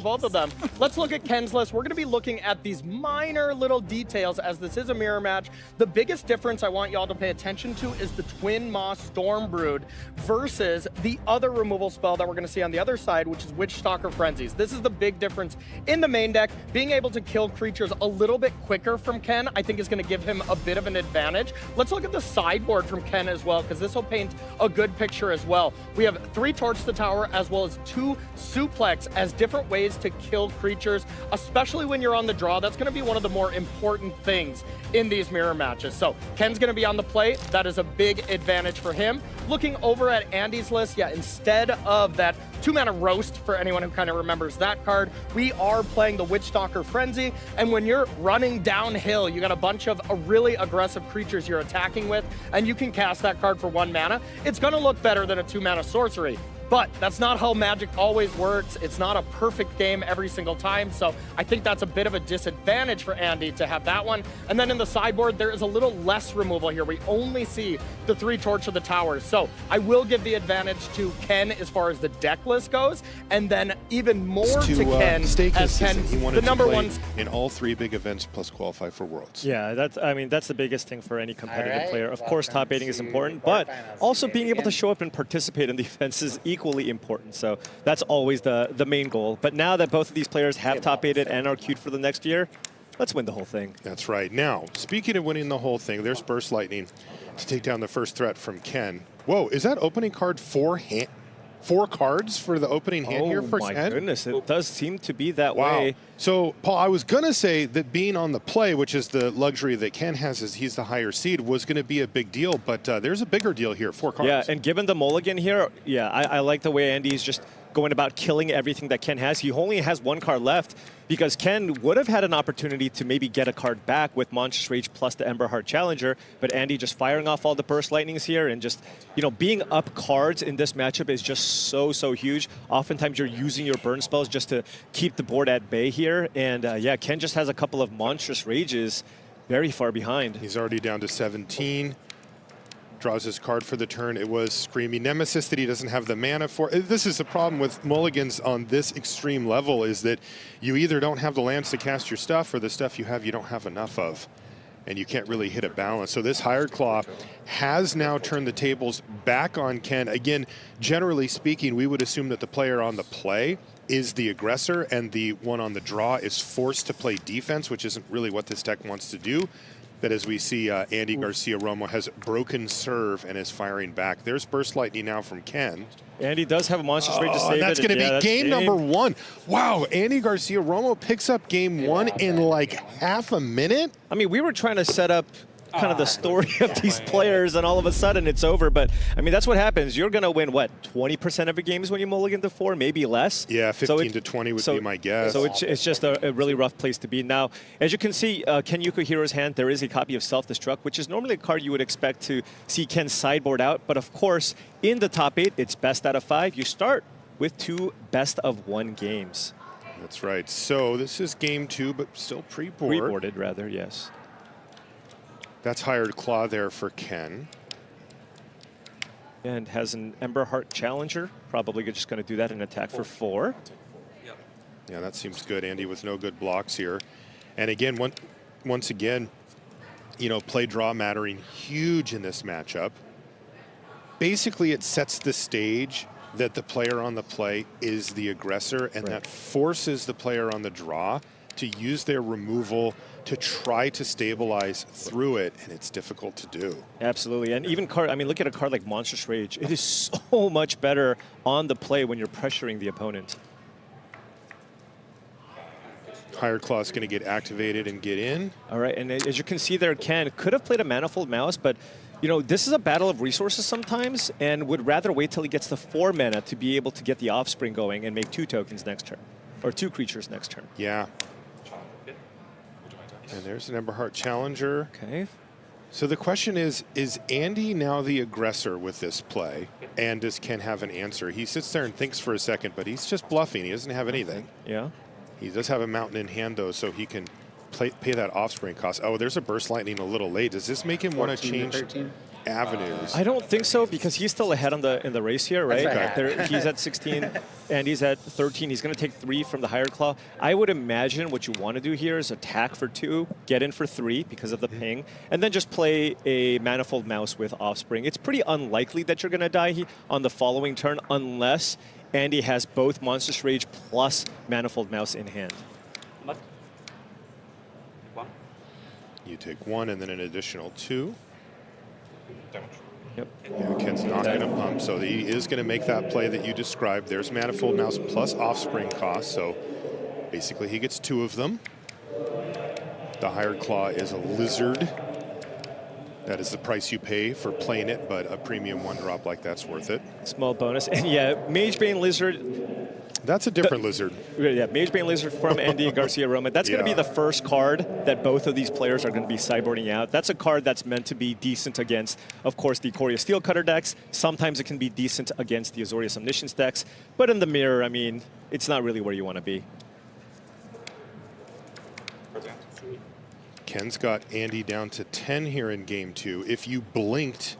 both of them. Let's look at Ken's list. We're going to be looking at these minor little details as this is a mirror match. The biggest difference I want y'all to pay attention to is the Twin Maw Stormbrood versus the other removal spell that we're going to see on the other side, which is Witchstalker Frenzies. This is the big difference in the main deck. Being able to kill creatures a little bit quicker from Ken, I think is going to give him a bit of an advantage. Let's look at the sideboard from Ken as well, because this will paint a good picture as well. We have 3 Torch to the Tower as well as 2 Suplex as different ways to kill creatures, especially when you're on the draw. That's going to be one of the more important things in these mirror matches. So Ken's going to be on the play. That is a big advantage for him. Looking over at Andy's list, yeah, instead of that 2-mana Roast, for anyone who kind of remembers that card, we are playing the Witchstalker Frenzy. And when you're running downhill, you got a bunch of really aggressive creatures you're attacking with, and you can cast that card for 1 mana. It's going to look better than a 2-mana sorcery. But that's not how Magic always works. It's not a perfect game every single time, so I think that's a bit of a disadvantage for Andy to have that one. And then in the sideboard, there is a little less removal here. We only see the 3 Torch of the Towers, so I will give the advantage to Ken as far as the deck list goes, and then even more to Ken stay as Ken, consistent. He wanted the number to play one in all 3 big events plus qualify for Worlds. Yeah, that's the biggest thing for any competitive player. Of course, top 8 is important, but also being able to show up and participate in the events is equally important. So that's always the main goal. But now that both of these players have top 8'd and are queued for the next year, let's win the whole thing. That's right. Now, speaking of winning the whole thing, there's Burst Lightning to take down the first threat from Ken. Whoa, is that opening card 4 cards for the opening hand here for Ken? Oh my goodness, it does seem to be that Wow. way. So, Paul, I was going to say that being on the play, which is the luxury that Ken has as he's the higher seed, was going to be a big deal, but there's a bigger deal here, 4 cards. Yeah, and given the mulligan here, yeah, I like the way Andy's just going about killing everything that Ken has. He only has 1 card left because Ken would have had an opportunity to maybe get a card back with Monstrous Rage plus the Emberheart Challenger, but Andy just firing off all the Burst Lightnings here and just, you know, being up cards in this matchup is just so huge. Oftentimes you're using your burn spells just to keep the board at bay here, and yeah, Ken just has a couple of Monstrous Rages very far behind. He's already down to 17. Draws his card for the turn. It was Screaming Nemesis that he doesn't have the mana for. This is the problem with mulligans on this extreme level, is that you either don't have the lands to cast your stuff, or the stuff you have you don't have enough of, and you can't really hit a balance. So this Hired Claw has now turned the tables back on Ken. Again, generally speaking, we would assume that the player on the play is the aggressor, and the one on the draw is forced to play defense, which isn't really what this deck wants to do. But as we see, Andy Garcia-Romo has broken serve and is firing back. There's Burst Lightning now from Ken. Andy does have a Monstrous Rage to save that's it. going to be game number 1. Wow, Andy Garcia-Romo picks up game 1 in like half a minute. I mean, we were trying to set up kind of the story of these players, and all of a sudden it's over. But I mean, that's what happens. You're going to win, what, 20% of your games when you mulligan to 4, maybe less? Yeah, 15 to 20 would be my guess. So it's just a really rough place to be. Now, as you can see, Ken Yukihiro's hand, there is a copy of Self-Destruct, which is normally a card you would expect to see Ken sideboard out. But of course, in the top 8, it's best out of 5. You start with 2 best of 1 games. That's right. So this is game 2, but still pre-board. Pre-boarded, rather, yes. That's Hired Claw there for Ken. And has an Emberheart Challenger. Probably just going to do that in attack for 4. Yeah, that seems good. Andy with no good blocks here. And again, once again, you know, play draw mattering huge in this matchup. Basically, it sets the stage that the player on the play is the aggressor, and that forces the player on the draw to use their removal to try to stabilize through it, and it's difficult to do. Absolutely, and even I mean, look at a card like Monstrous Rage. It is so much better on the play when you're pressuring the opponent. Hired Claw is going to get activated and get in. All right, and as you can see there, Ken could have played a Manifold Mouse, but you know, this is a battle of resources sometimes, and would rather wait till he gets the 4 mana to be able to get the Offspring going and make 2 tokens next turn, or 2 creatures next turn. Yeah. And there's an Emberheart Challenger. Okay. So the question is Andy now the aggressor with this play? And does Ken have an answer? He sits there and thinks for a second, but he's just bluffing. He doesn't have anything. Yeah. He does have a mountain in hand, though, so he can pay that Offspring cost. Oh, there's a Burst Lightning a little late. Does this make him want to change? avenues. I don't think so, because he's still ahead in the race here, right? Okay. He's at 16, and he's at 13. He's going to take 3 from the higher claw. I would imagine what you want to do here is attack for 2, get in for 3 because of the ping, and then just play a Manifold Mouse with Offspring. It's pretty unlikely that you're going to die on the following turn unless Andy has both Monstrous Rage plus Manifold Mouse in hand. You take 1 and then an additional 2. Yep. Yeah, Ken's not going to pump, so he is going to make that play that you described. There's Manifold Mouse plus Offspring cost, so basically he gets 2 of them. The Hired Claw is a Lizard. That is the price you pay for playing it, but a premium 1-drop like that's worth it. Small bonus. And yeah, Magebane Lizard. That's a different Lizard. Yeah, Magebane Lizard from Andy Garcia Roma. That's going to be the first card that both of these players are going to be sideboarding out. That's a card that's meant to be decent against, of course, the Ikoria Steelcutter decks. Sometimes it can be decent against the Azorius Omniscience decks. But in the mirror, I mean, it's not really where you want to be. Ken's got Andy down to 10 here in game 2. If you blinked,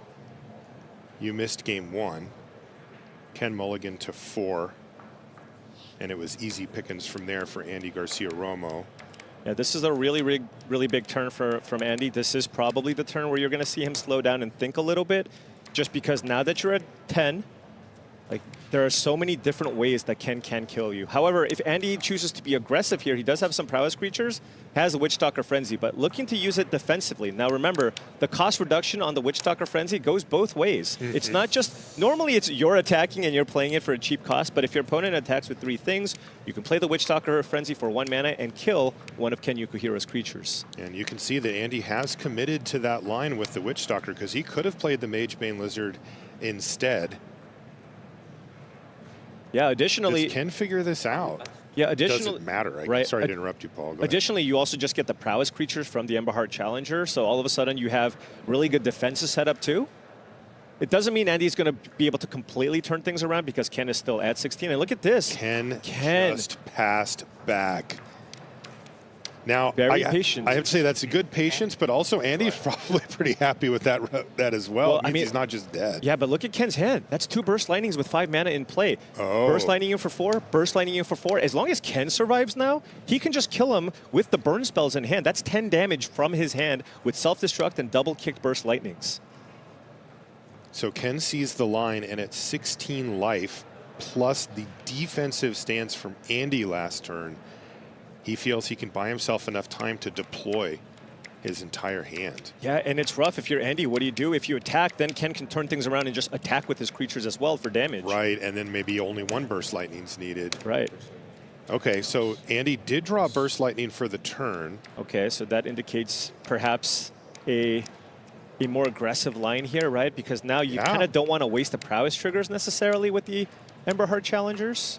you missed game 1. Ken mulligan to 4. And it was easy pickings from there for Andy Garcia Romo. Yeah, this is a really big turn from Andy. This is probably the turn where you're going to see him slow down and think a little bit, just because now that you're at 10, like, there are so many different ways that Ken can kill you. However, if Andy chooses to be aggressive here, he does have some prowess creatures, has a Witchstalker Frenzy, but looking to use it defensively. Now remember, the cost reduction on the Witchstalker Frenzy goes both ways. It's not just, normally it's you're attacking and you're playing it for a cheap cost, but if your opponent attacks with 3 things, you can play the Witchstalker Frenzy for 1 mana and kill one of Ken Yukuhiro's creatures. And you can see that Andy has committed to that line with the Witchstalker, because he could have played the Magebane Lizard instead. Yeah, additionally... Does Ken figure this out? Yeah, additionally... Doesn't matter. Right. Sorry to interrupt you, Paul. Go ahead. Additionally, you also just get the prowess creatures from the Emberheart Challenger, so all of a sudden you have really good defenses set up too. It doesn't mean Andy's going to be able to completely turn things around because Ken is still at 16. And look at this. Ken just passed back. Now, Very patient. I have to say that's a good patience, but also Andy's probably pretty happy with that as well. Well, I mean, he's not just dead. Yeah, but look at Ken's hand. That's 2 Burst Lightnings with 5 mana in play. Oh. Burst Lightning in for 4, Burst Lightning in for 4. As long as Ken survives now, he can just kill him with the burn spells in hand. That's 10 damage from his hand with Self-Destruct and double-kicked Burst Lightnings. So Ken sees the line, and at 16 life, plus the defensive stance from Andy last turn, he feels he can buy himself enough time to deploy his entire hand. Yeah, and it's rough. If you're Andy, what do you do? If you attack, then Ken can turn things around and just attack with his creatures as well for damage. Right, and then maybe only 1 Burst Lightning's needed. Right. Okay, so Andy did draw Burst Lightning for the turn. Okay, so that indicates perhaps a more aggressive line here, right? Because now you kind of don't want to waste the prowess triggers necessarily with the Emberheart Challengers.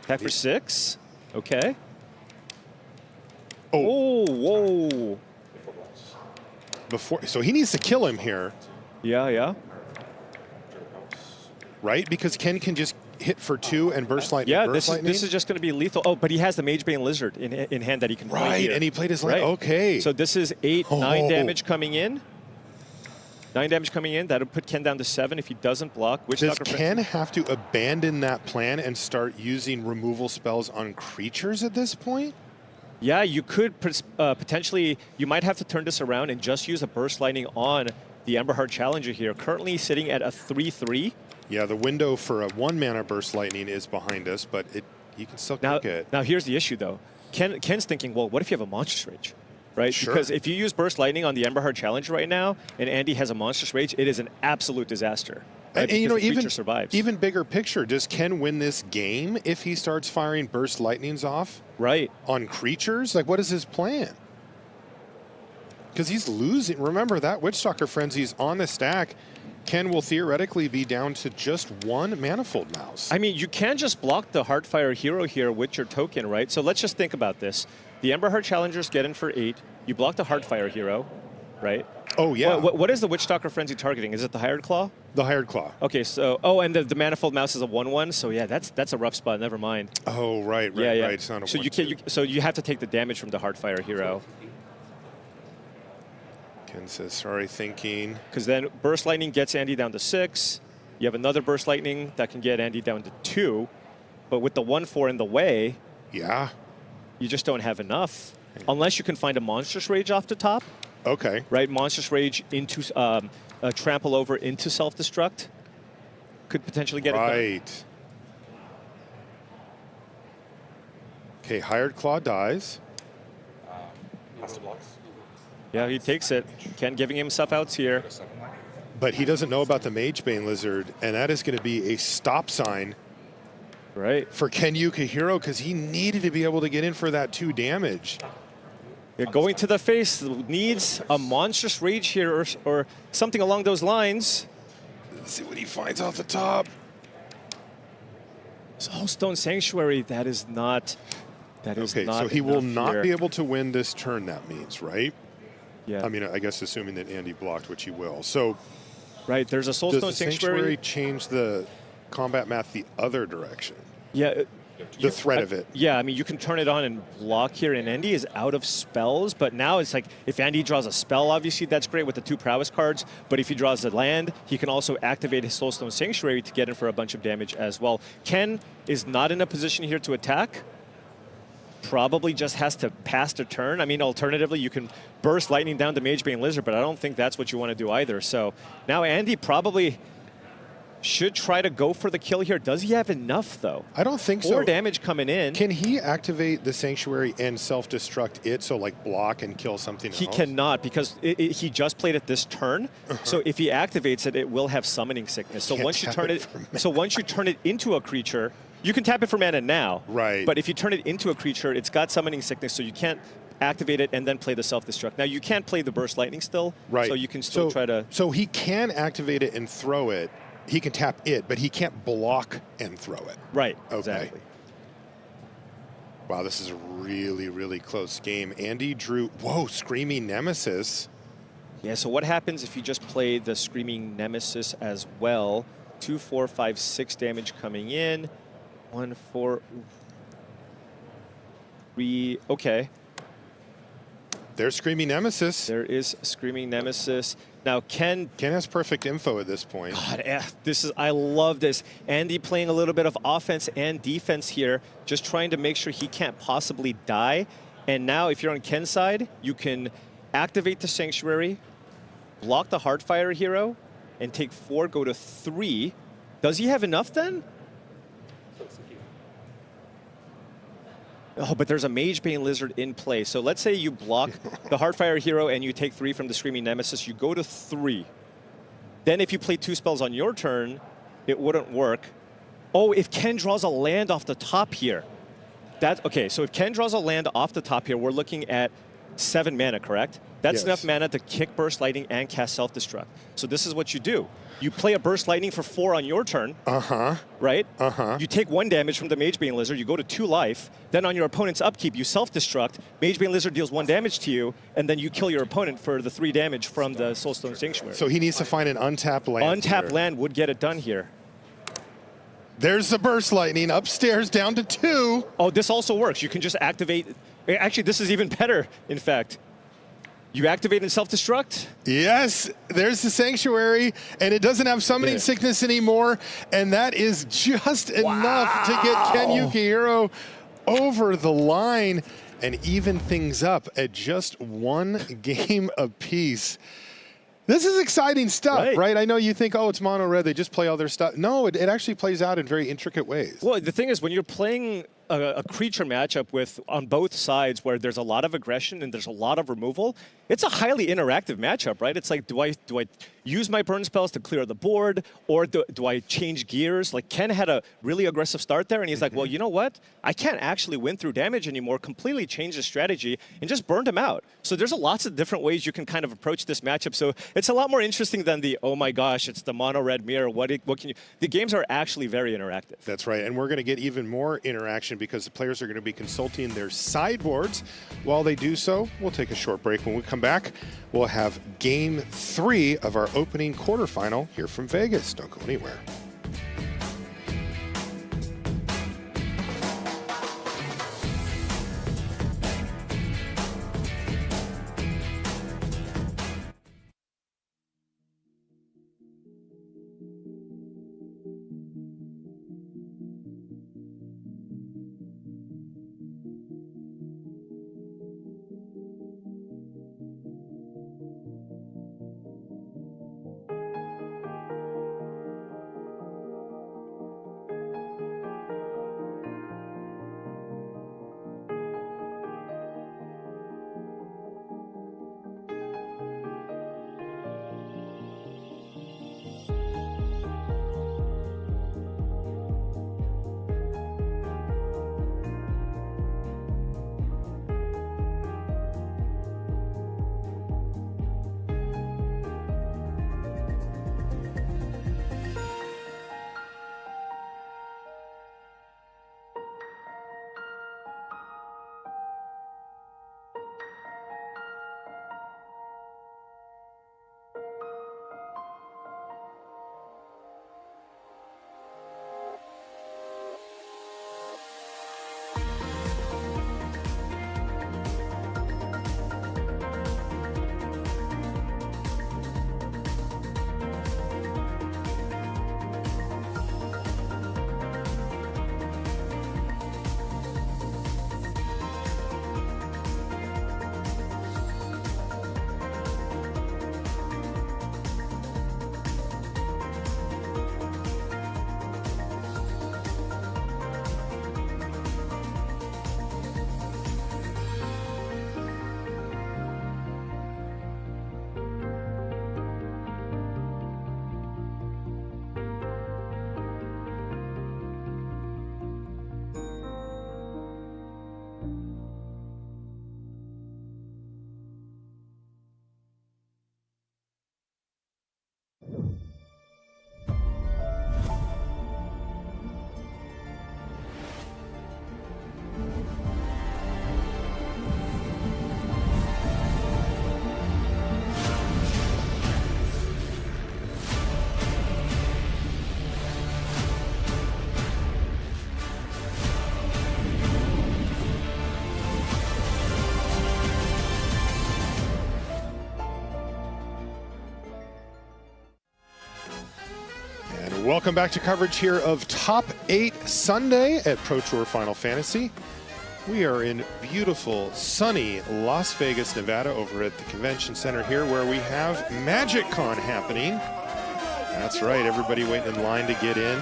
Attack for 6. Okay. Oh, whoa. So he needs to kill him here. Yeah. Right? Because Ken can just hit for 2 and Burst Lightning. Yeah, this is just going to be lethal. Oh, but he has the Magebane Lizard in hand that he can play Right, here. and he played his line. Okay. So this is 9 damage coming in. 9 damage coming in. That'll put Ken down to 7 if he doesn't block. Does Ken have to abandon that plan and start using removal spells on creatures at this point? Yeah, you could potentially, you might have to turn this around and just use a Burst Lightning on the Emberheart Challenger here. Currently sitting at a 3/3. Yeah, the window for a 1 mana Burst Lightning is behind us, but he can still kick it. Now here's the issue though. Ken's thinking, well, what if you have a Monstrous Rage? Right? Sure. Because if you use Burst Lightning on the Emberheart Challenger right now, and Andy has a Monstrous Rage, it is an absolute disaster. Right? And you know, survives. even bigger picture, does Ken win this game if he starts firing Burst Lightnings off? Right. On creatures? Like, what is his plan? Because he's losing. Remember, that Witchstalker Frenzy's on the stack. Ken will theoretically be down to just 1 Manifold Mouse. I mean, you can just block the Heartfire Hero here with your token, right? So let's just think about this. The Emberheart Challengers get in for 8. You block the Heartfire Hero, right? Oh, yeah. What is the Witchstalker Frenzy targeting? Is it the Hired Claw? The Hired Claw. Okay, so, and the Manifold Mouse is a 1/1, so yeah, that's a rough spot, never mind. Oh, right. Yeah. It's not a so 1/2. so you have to take the damage from the Heartfire Hero. Ken says, sorry, thinking. Because then Burst Lightning gets Andy down to 6. You have another Burst Lightning that can get Andy down to 2. But with the 1-4 in the way, yeah, you just don't have enough. Unless you can find a Monstrous Rage off the top. Okay. Right, Monstrous Rage into trample over into self-destruct. Could potentially get it done. Right. Okay, Hired Claw dies. Yeah, he takes it. Ken giving himself outs here. But he doesn't know about the Magebane Lizard, and that is going to be a stop sign Right. for Ken Yukihiro because he needed to be able to get in for that 2 damage. Yeah, going to the face needs a Monstrous Rage here or something along those lines. Let's see what he finds off the top. Soulstone Sanctuary, that is not Okay, so he will not here. be able to win this turn, that means, right? Yeah. I mean, I guess assuming that Andy blocked, which he will. So right, there's a does Soulstone the Sanctuary. Sanctuary change the combat math the other direction? Yeah. The threat of it. Yeah, I mean, you can turn it on and block here, and Andy is out of spells, but now it's like, if Andy draws a spell, obviously, that's great with the 2 prowess cards, but if he draws a land, he can also activate his Soulstone Sanctuary to get in for a bunch of damage as well. Ken is not in a position here to attack. Probably just has to pass the turn. I mean, alternatively, you can burst Lightning down to Magebane Lizard, but I don't think that's what you want to do either. So now Andy probably should try to go for the kill here. Does he have enough, though? I don't think so. 4 damage coming in. Can he activate the Sanctuary and self-destruct it, so like block and kill something else? He cannot, because he just played it this turn. So if he activates it, it will have summoning sickness. So Can't once you tap turn it it, for mana. so once you turn it into a creature, you can tap it for mana now. Right. But if you turn it into a creature, it's got summoning sickness, so you can't activate it and then play the self-destruct. Now you can't play the burst lightning still. Right. So you can still try to. So he can activate it and throw it. He can tap it, but he can't block and throw it. Right. Okay. Exactly. Wow, this is a really, really close game. Andy drew, whoa, Screaming Nemesis. Yeah, so what happens if you just play the Screaming Nemesis as well? 2, 4, 5, 6 damage coming in. 1, 4, 3. Okay. There's Screaming Nemesis. There is Screaming Nemesis. Now, Ken Has perfect info at this point. God, I love this. Andy playing a little bit of offense and defense here, just trying to make sure he can't possibly die. And now, if you're on Ken's side, you can activate the Sanctuary, block the Heartfire hero, and take 4, go to 3. Does he have enough then? Oh, but there's a Magebane Lizard in play. So let's say you block the Heartfire hero and you take 3 from the Screaming Nemesis. You go to 3. Then if you play 2 spells on your turn, it wouldn't work. Oh, if Ken draws a land off the top here. Okay, so if Ken draws a land off the top here, we're looking at 7 mana, correct? That's Yes. enough mana to kick Burst Lightning and cast Self-Destruct. So this is what you do. You play a Burst Lightning for 4 on your turn, right? You take 1 damage from the Magebane Lizard, you go to 2 life, then on your opponent's upkeep, you self-destruct, Magebane Lizard deals 1 damage to you, and then you kill your opponent for the 3 damage from the Soulstone Sanctuary. So he needs to find an untapped land. Untapped here. land would get it done here. There's the Burst Lightning upstairs down to 2. Oh, this also works. You can just activate. Actually, this is even better, in fact. You activate and self-destruct. Yes, there's the Sanctuary, and it doesn't have summoning Yeah. sickness anymore, and that is just enough to get Ken Yukihiro over the line and even things up at just 1 game apiece. This is exciting stuff, right? I know you think, oh, it's mono red, they just play all their stuff. No, it actually plays out in very intricate ways. Well, the thing is, when you're playing a creature matchup with on both sides where there's a lot of aggression and there's a lot of removal, it's a highly interactive matchup, right? It's like, do I use my burn spells to clear the board, or do I change gears? Like Ken had a really aggressive start there, and he's like, well, you know what? I can't actually win through damage anymore. Completely changed his strategy and just burned him out. So there's lots of different ways you can kind of approach this matchup. So it's a lot more interesting than the, oh my gosh, it's the mono red mirror. What can you? The games are actually very interactive. That's right, and we're going to get even more interaction because the players are going to be consulting their sideboards. While they do so, we'll take a short break. When we come back, we'll have Game 3 of our opening quarterfinal here from Vegas. Don't go anywhere. Welcome back to coverage here of Top 8 Sunday at Pro Tour Final Fantasy. We are in beautiful, sunny Las Vegas, Nevada, over at the Convention Center here, where we have MagicCon happening. That's right, everybody waiting in line to get in.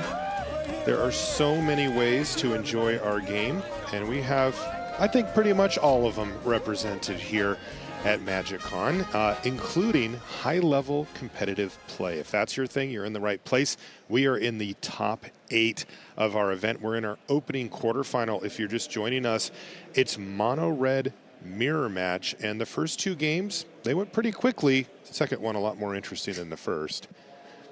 There are so many ways to enjoy our game, and we have, I think, pretty much all of them represented here at MagicCon, including high-level competitive play. If that's your thing, you're in the right place. We are in the top 8 of our event. We're in our opening quarterfinal. If you're just joining us, it's mono red mirror match, and the first 2 games, they went pretty quickly. The second one a lot more interesting than the first.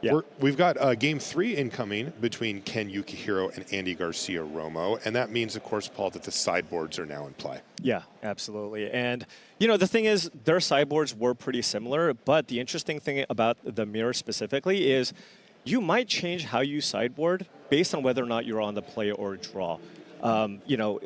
Yeah. We've got game 3 incoming between Ken Yukihiro and Andy Garcia-Romo, and that means, of course, Paul, that the sideboards are now in play. Yeah, absolutely. And, you know, the thing is, their sideboards were pretty similar, but the interesting thing about the mirror specifically is you might change how you sideboard based on whether or not you're on the play or draw. You know,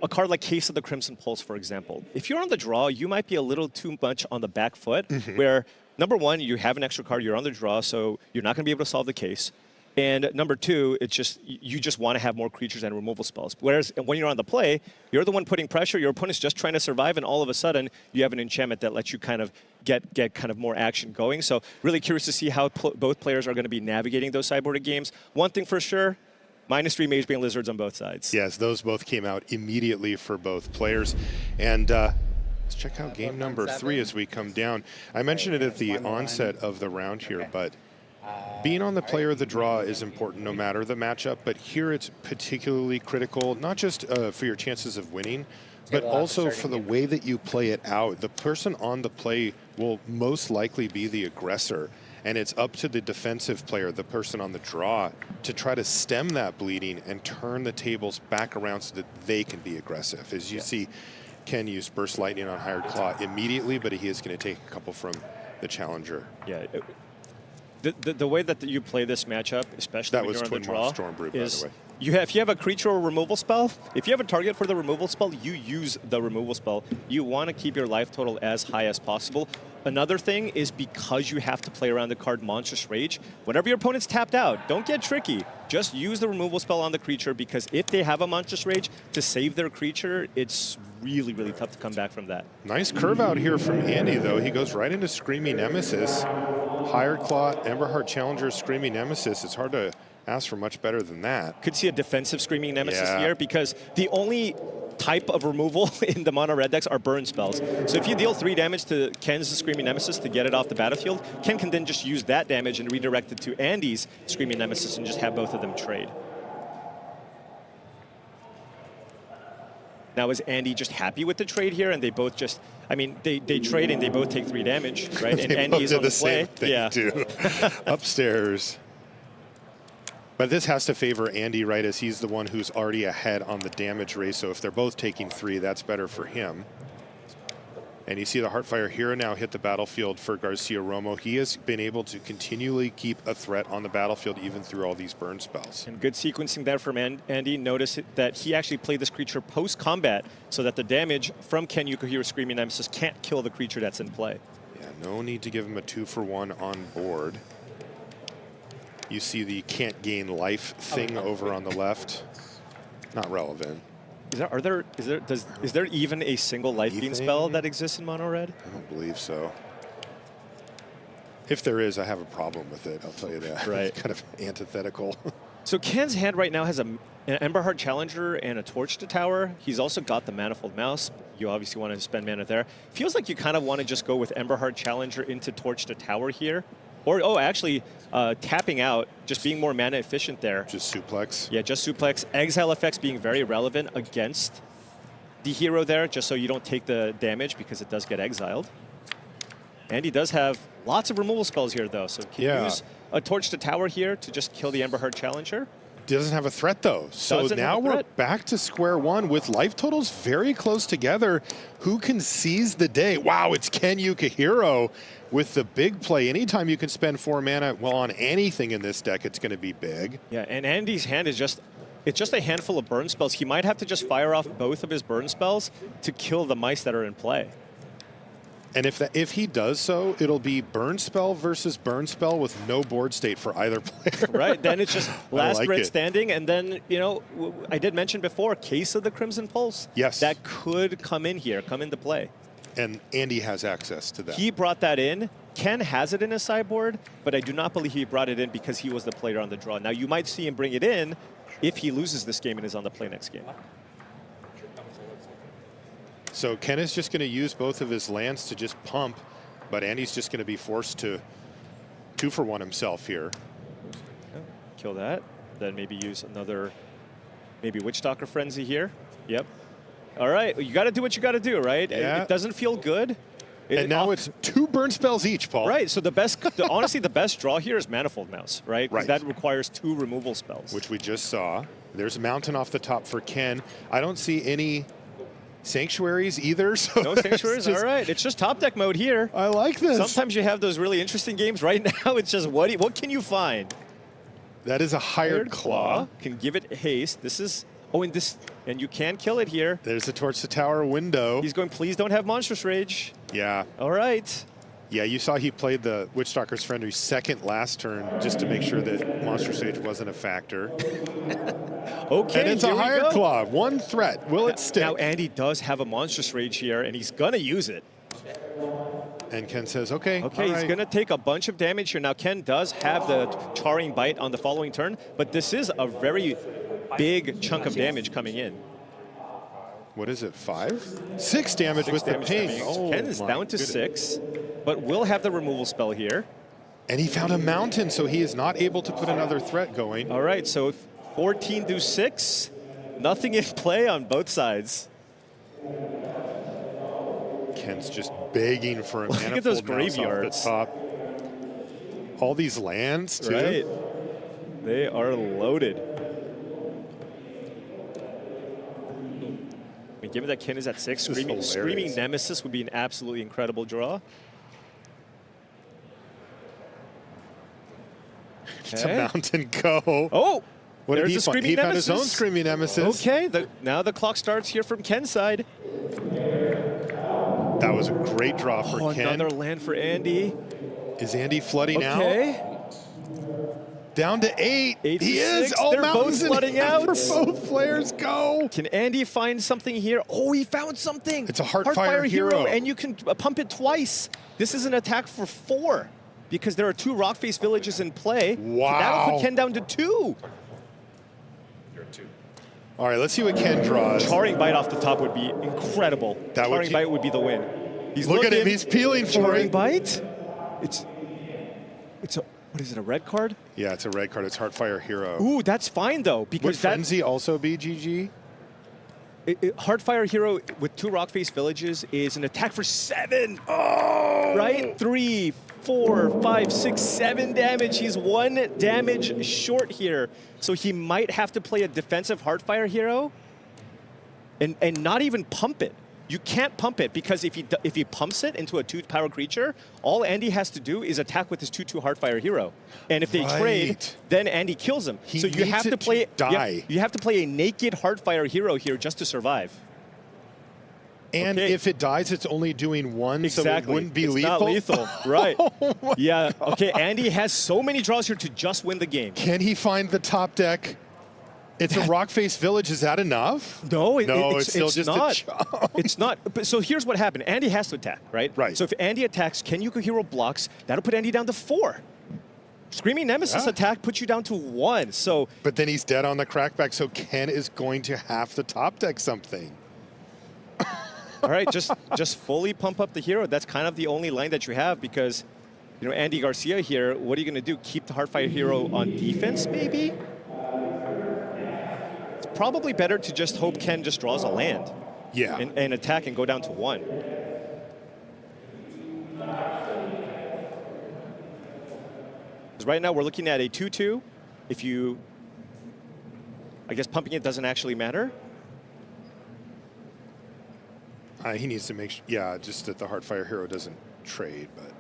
a card like Case of the Crimson Pulse, for example. If you're on the draw, you might be a little too much on the back foot, where number one, you have an extra card, you're on the draw, so you're not going to be able to solve the case. And number 2, it's just you just want to have more creatures and removal spells. Whereas when you're on the play, you're the one putting pressure, your opponent's just trying to survive, and all of a sudden you have an enchantment that lets you kind of get kind of more action going. So really curious to see how both players are going to be navigating those sideboarded games. One thing for sure, -3 Magebane Lizards on both sides. Yes, those both came out immediately for both players. And let's check out game number 3 as we come down. I mentioned it at the onset of the round here, but being on the play or the draw is important no matter the matchup, but here it's particularly critical, not just for your chances of winning, but also for the way that you play it out. The person on the play will most likely be the aggressor, and it's up to the defensive player, the person on the draw, to try to stem that bleeding and turn the tables back around so that they can be aggressive. As you see, Ken use Burst Lightning on Hired Claw immediately, but he is going to take a couple from the challenger. Yeah. The way that you play this matchup, especially when you're on the draw, is if you have a creature or removal spell, if you have a target for the removal spell, you use the removal spell. You want to keep your life total as high as possible. Another thing is, because you have to play around the card Monstrous Rage, whenever your opponent's tapped out, don't get tricky. Just use the removal spell on the creature, because if they have a Monstrous Rage to save their creature, it's really, really tough to come back from that. Nice curve out here from Andy, though. He goes right into Screaming Nemesis. Hired Claw, Emberheart Challenger, Screaming Nemesis. It's hard to ask for much better than that. Could see a defensive Screaming Nemesis here, because the only type of removal in the mono red decks are burn spells. So if you deal 3 damage to Ken's Screaming Nemesis to get it off the battlefield, Ken can then just use that damage and redirect it to Andy's Screaming Nemesis and just have both of them trade. Now, is Andy just happy with the trade here, and they both just, I mean, they trade and they both take 3 damage, right? And Andy is on the play. Same thing too. Upstairs. But this has to favor Andy, right, as he's the one who's already ahead on the damage race. So if they're both taking 3, that's better for him. And you see the Heartfire Hero now hit the battlefield for Garcia-Romo. He has been able to continually keep a threat on the battlefield even through all these burn spells. And good sequencing there from Andy. Notice that he actually played this creature post-combat so that the damage from Ken Yukihiro's Screaming Nemesis can't kill the creature that's in play. Yeah, no need to give him a 2-for-1 on board. You see the can't gain life thing over on the left. Not relevant. Is there even a single life gain spell that exists in mono red? I don't believe so. If there is, I have a problem with it, I'll tell you that. Right. It's kind of antithetical. So Ken's hand right now has an Emberheart Challenger and a Torch to Tower. He's also got the Manifold Mouse. You obviously want to spend mana there. Feels like you kind of want to just go with Emberheart Challenger into Torch to Tower here. Or, oh, actually, tapping out, just being more mana efficient there. Just suplex? Yeah, just suplex. Exile effects being very relevant against the hero there, just so you don't take the damage because it does get exiled. And he does have lots of removal spells here, though, so he can use a Torch to Tower here to just kill the Emberheart Challenger. Doesn't have a threat, though. So now we're back to square one with life totals very close together. Who can seize the day? Wow, it's Ken Yukihiro with the big play. Anytime you can spend 4 mana, well, on anything in this deck, it's going to be big. Yeah, and Andy's hand is just, it's just a handful of burn spells. He might have to just fire off both of his burn spells to kill the mice that are in play. And if he does so, it'll be burn spell versus burn spell with no board state for either player. Right, then it's just last like red it. standing, and then, you know, I did mention before, case of the Crimson Pulse. Yes. That could come into play. And Andy has access to that. He brought that in. Ken has it in his sideboard, but I do not believe he brought it in because he was the player on the draw. Now, you might see him bring it in if he loses this game and is on the play next game. So Ken is just going to use both of his lands to just pump, but Andy's just going to be forced to 2-for-1 himself here. Kill that. Then maybe use another, maybe Witchstalker Frenzy here. Yep. All right, you got to do what you got to do, right? Yeah. It doesn't feel good. And now it's 2 burn spells each, Paul. Right, so the best, honestly, the best draw here is Manifold Mouse, right? Right. That requires 2 removal spells. Which we just saw. There's a mountain off the top for Ken. I don't see any sanctuaries either. So no sanctuaries, all right. It's just top deck mode here. I like this. Sometimes you have those really interesting games. Right now, it's just what can you find? That is a hired claw. Can give it haste. This is, and you can kill it here. There's a Torch the Tower window. He's going, please don't have Monstrous Rage. Yeah. All right. Yeah, you saw he played the Witchstalker's Friendly second last turn just to make sure that Monstrous Rage wasn't a factor. Okay, and it's a hired claw. 1 threat. Will it stick? Now, Andy does have a Monstrous Rage here, and he's going to use it. And Ken says, okay. Okay, he's going to take a bunch of damage here. Now, Ken does have the Charring Bite on the following turn, but this is a very big chunk of damage coming in. What is it, 5? 6 damage with the ping. Oh, Ken is down to 6, but will have the removal spell here. And he found a mountain, so he is not able to put another threat going. All right, so 14 to 6. Nothing in play on both sides. Ken's just begging for a Look at those graveyards. Off the top. All these lands, too. Right. They are loaded. I mean, given that Ken is at 6, Screaming Nemesis would be an absolutely incredible draw. It's a mountain go. Oh! What did there's he a find? Screaming He found Nemesis. his own Screaming Nemesis. Okay, now the clock starts here from Ken's side. That was a great draw for Ken. Another land for Andy. Is Andy flooding out? Okay. Down to 8. 8 he to is. 6. All They're mountains both flooding out. For both players. Go. Can Andy find something here? Oh, he found something. It's a Heartfire Hero. And you can pump it twice. This is an attack for 4 because there are 2 Rockface Villages in play. Wow. That'll put Ken down to 2. All right, let's see what Ken draws. Charring Bite off the top would be incredible. Charring Bite would be the win. Look at him. He's peeling for Charring it. Bite. It's a, what is it, a red card? Yeah, it's a red card. It's Heartfire Hero. Ooh, that's fine though because Would Frenzy also be GG? Heartfire Hero with 2 Rockface Villages is an attack for 7. Oh! Right? 3, 4, 5, 6, 7 damage. He's 1 damage short here. So he might have to play a defensive Heartfire Hero and not even pump it. You can't pump it because if he pumps it into a 2-power creature, all Andy has to do is attack with his 2/2 Heartfire Hero. And if they trade, then Andy kills him. He so you have to play die. You have to play a naked Heartfire Hero here just to survive. And if it dies, it's only doing 1, exactly. so it wouldn't be it's lethal. Not lethal, right? Yeah. Okay. Andy has so many draws here to just win the game. Can he find the top deck? It's a Rockface Village. Is that enough? No, it's still just not. a chunk. It's not. But so here's what happened. Andy has to attack, right? Right. So if Andy attacks, Ken Yuko blocks. That'll put Andy down to 4. Screaming Nemesis attack puts you down to 1. So. But then he's dead on the crackback. So Ken is going to have to top deck something. All right, just fully pump up the hero. That's kind of the only line that you have because, you know, Andy Garcia here. What are you going to do? Keep the Heartfire Hero on defense, maybe? Probably better to just hope Ken just draws a land. Yeah. And attack and go down to 1. Because right now we're looking at a 2/2. If you, I guess pumping it doesn't actually matter. He needs to make sure, yeah, just that the Heartfire Hero doesn't trade, but.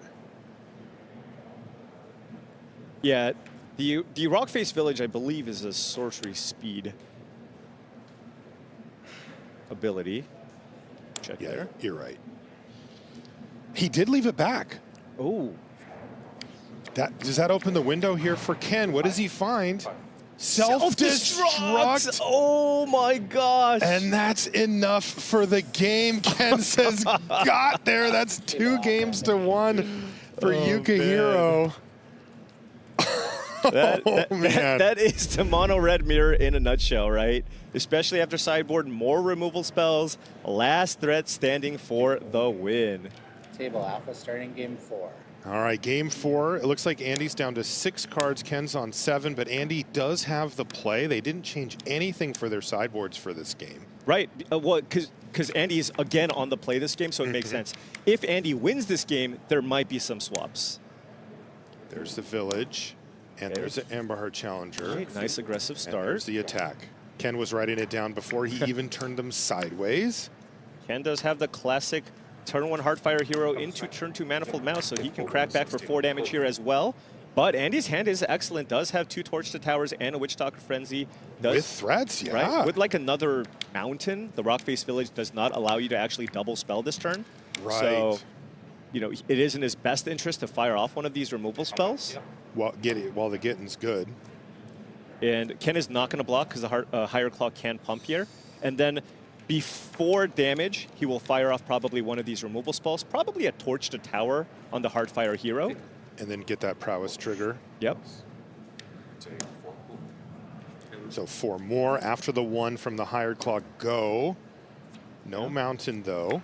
Yeah, the Rockface Village, I believe, is a sorcery speed ability. Check there. You're right. He did leave it back. Oh. Does that open the window here for Ken? What does he find? Self-destruct. Oh my gosh. And that's enough for the game. Ken says, got there. That's 2 games to 1 for Yukihiro. That is the mono red mirror in a nutshell, right? Especially after sideboard, more removal spells. Last threat standing for the win. Table Alpha starting game 4. All right, game 4. It looks like Andy's down to 6 cards. Ken's on 7, but Andy does have the play. They didn't change anything for their sideboards for this game. Right. Well, because Andy's again on the play this game, so it makes sense. If Andy wins this game, there might be some swaps. There's the village, and there's an Amberheart Challenger. Right, nice aggressive start. And there's the attack. Ken was writing it down before he even turned them sideways. Ken does have the classic turn 1 Heartfire hero into turn 2 Manifold Mouse, so he can crack back for 4 damage here as well. But Andy's hand is excellent, does have 2 Torch to Towers and a Witchstalker Frenzy. With threats, yeah. Right? With like another mountain, the Rockface Village does not allow you to actually double spell this turn. Right. So, you know, it is in his best interest to fire off one of these removal spells. Well, while the getting's good. And Ken is not going to block because the Higher Claw can pump here. And then before damage, he will fire off probably one of these removal spells, probably a Torch to Tower on the Heartfire hero. And then get that prowess trigger. Yep. So 4 more after the 1 from the Higher Claw go. No mountain though.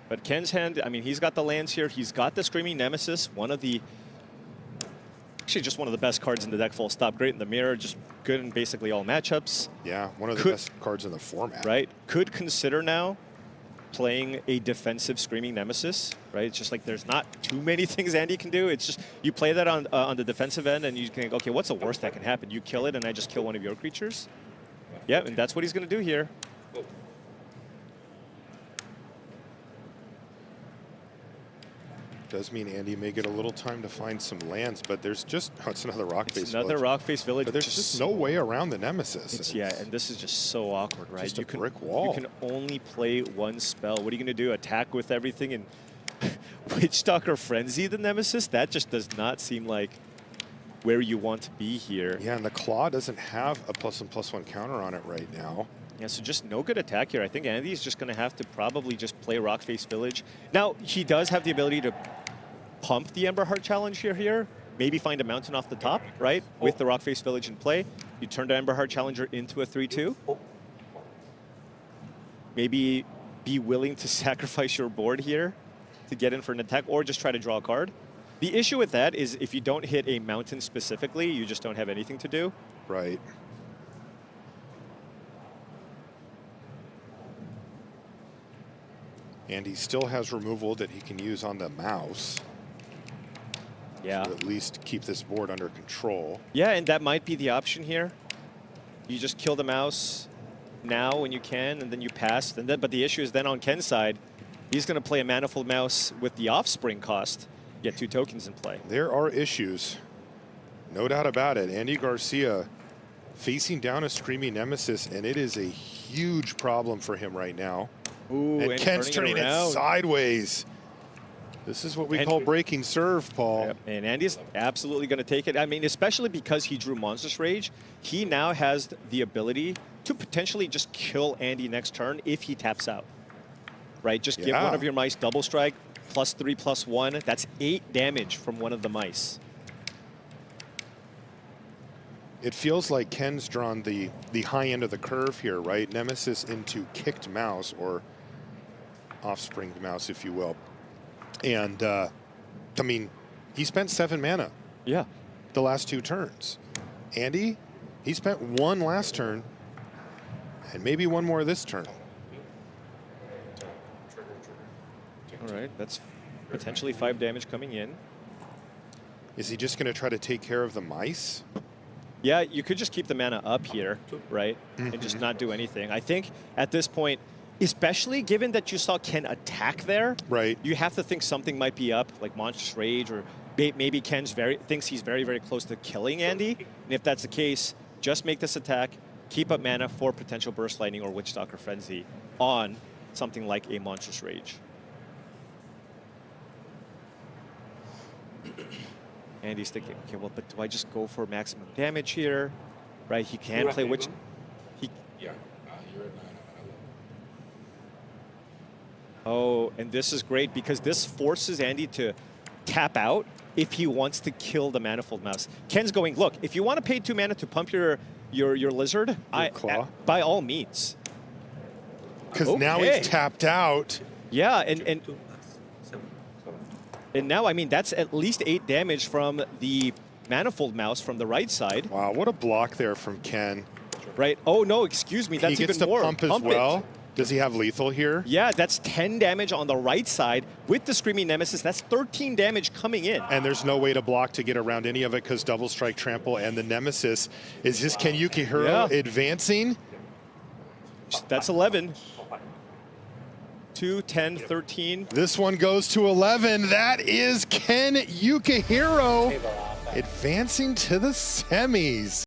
But Ken's hand, I mean, he's got the lands here. He's got the Screaming Nemesis, actually just one of the best cards in the deck, full stop. Great in the mirror, just good in basically all matchups. Yeah, one of the best cards in the format. Right. Could consider now playing a defensive Screaming Nemesis, right? It's just like there's not too many things Andy can do. It's just you play that on the defensive end and you think, okay, what's the worst that can happen? You kill it and I just kill one of your creatures. Yeah, and that's what he's going to do here. Does mean Andy may get a little time to find some lands, but there's just, it's another Rockface Village. Another Rockface Village. But there's just no way around the Nemesis. Yeah, and this is just so awkward, right? Just a brick wall. You can only play 1 spell. What are you going to do? Attack with everything and Witchstalker Frenzy the Nemesis? That just does not seem like where you want to be here. Yeah, and the Claw doesn't have a +1/+1 counter on it right now. Yeah, so just no good attack here. I think Andy's just going to have to probably just play Rockface Village. Now, he does have the ability to pump the Emberheart Challenger here. Maybe find a mountain off the top, right? With the Rockface Village in play. You turn the Emberheart Challenger into a 3/2. Maybe be willing to sacrifice your board here to get in for an attack, or just try to draw a card. The issue with that is if you don't hit a mountain specifically, you just don't have anything to do. Right. And he still has removal that he can use on the mouse. Yeah. To at least keep this board under control. Yeah, and that might be the option here. You just kill the mouse now when you can, and then you pass. And then, but the issue is then on Ken's side, he's going to play a Manifold Mouse with the Offspring cost. Get 2 tokens in play. There are issues. No doubt about it. Andy Garcia facing down a Screaming Nemesis, and it is a huge problem for him right now. Ooh, and Ken's turning it sideways. This is what we call breaking serve, Paul. Yep. And Andy's absolutely going to take it. I mean, especially because he drew Monstrous Rage, he now has the ability to potentially just kill Andy next turn if he taps out. Right? Just give one of your mice double strike, +3/+1. That's 8 damage from one of the mice. It feels like Ken's drawn the high end of the curve here, right? Nemesis into kicked mouse, or offspring mouse, if you will. And, I mean, he spent 7 mana. Yeah. The last 2 turns. Andy, he spent 1 last turn, and maybe 1 more this turn. All right, that's potentially 5 damage coming in. Is he just going to try to take care of the mice? Yeah, you could just keep the mana up here, right? And just not do anything. I think at this point, especially given that you saw Ken attack there, right? You have to think something might be up, like Monstrous Rage, or maybe Ken's thinks he's very, very close to killing Andy. And if that's the case, just make this attack, keep up mana for potential Burst Lightning or Witchstalker Frenzy on something like a Monstrous Rage. Andy's thinking, okay, well, but do I just go for maximum damage here? Right, he can play which... Yeah, you're at 9. Oh, and this is great because this forces Andy to tap out if he wants to kill the Manifold Mouse. Ken's going, look, if you want to pay 2 mana to pump your lizard, claw? by all means. Because now he's tapped out. Yeah, and now, I mean, that's at least 8 damage from the Manifold Mouse from the right side. Wow, what a block there from Ken. Right. Oh, no, excuse me. That's he gets even more. to pump as well. Does he have lethal here? Yeah, that's 10 damage on the right side with the Screaming Nemesis. That's 13 damage coming in. And there's no way to block to get around any of it because Double Strike, Trample, and the Nemesis. Is this Ken Yukihiro advancing? That's 11. 2, 10, 13. This one goes to 11. That is Ken Yukihiro advancing to the semis.